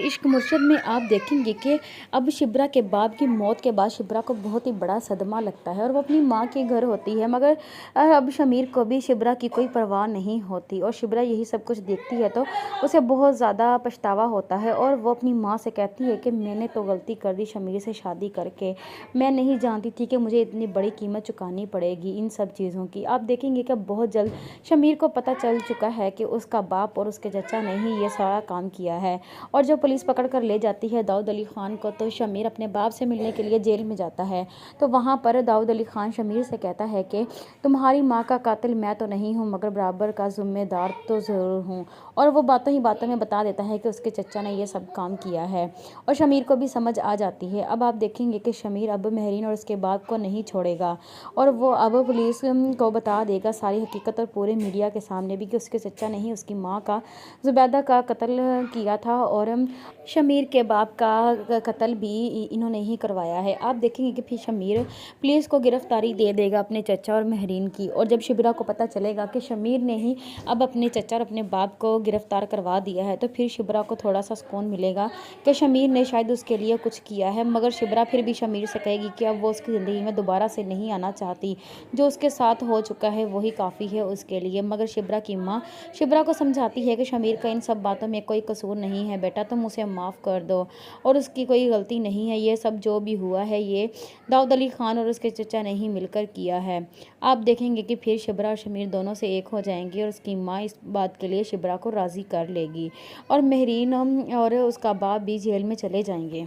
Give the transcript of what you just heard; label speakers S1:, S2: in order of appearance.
S1: इश्क मुर्शद में आप देखेंगे कि अब शिब्रा के बाप की मौत के बाद शिब्रा को बहुत ही बड़ा सदमा लगता है और वो अपनी माँ के घर होती है, मगर अब शमीर को भी शिब्रा की कोई परवाह नहीं होती और शिब्रा यही सब कुछ देखती है तो उसे बहुत ज़्यादा पछतावा होता है और वो अपनी माँ से कहती है कि मैंने तो गलती कर दी शमीर से शादी करके। मैं नहीं जानती थी कि मुझे इतनी बड़ी कीमत चुकानी पड़ेगी इन सब चीज़ों की। आप देखेंगे कि बहुत जल्द शमीर को पता चल चुका है कि उसका बाप और उसके चचा ने ही ये सारा काम किया है। और जब पुलिस पकड़ कर ले जाती है दाऊद अली ख़ान को तो शमीर अपने बाप से मिलने के लिए जेल में जाता है। तो वहाँ पर दाऊद अली ख़ान शमीर से कहता है कि तुम्हारी माँ का कातिल मैं तो नहीं हूँ, मगर बराबर का ज़िम्मेदार तो ज़रूर हूँ। और वो बातों ही बातों में बता देता है कि उसके चचा ने ये सब काम किया है और शमीर को भी समझ आ जाती है। अब आप देखेंगे कि शमीर अब महरीन और उसके बाप को नहीं छोड़ेगा और वो अब पुलिस को बता देगा सारी हकीकत और पूरे मीडिया के सामने भी कि उसके चचा ने ही उसकी माँ का ज़ुबैदा का कत्ल किया था और शमीर के बाप का कत्ल भी इन्होंने ही करवाया है। आप देखेंगे कि फिर शमीर पुलिस को गिरफ्तारी दे देगा अपने चचा और महरीन की। और जब शिब्रा को पता चलेगा कि शमीर ने ही अब अपने चचा और अपने बाप को गिरफ्तार करवा दिया है तो फिर शिब्रा को थोड़ा सा सुकून मिलेगा कि शमीर ने शायद उसके लिए कुछ किया है। मगर शिब्रा फिर भी शमीर से कहेगी कि अब वो उसकी ज़िंदगी में दोबारा से नहीं आना चाहती, जो उसके साथ हो चुका है वही काफ़ी है उसके लिए। मगर शिब्रा की माँ शिब्रा को समझाती है कि शमीर का इन सब बातों में कोई कसूर नहीं है बेटा, तुम उसे माफ़ कर दो और उसकी कोई गलती नहीं है। ये सब जो भी हुआ है ये दाऊद अली ख़ान और उसके चचा ने ही मिलकर किया है। आप देखेंगे कि फिर शिब्रा और शमीर दोनों से एक हो जाएंगी और उसकी माँ इस बात के लिए शिब्रा को राज़ी कर लेगी और महरीन और उसका बाप भी जेल में चले जाएंगे।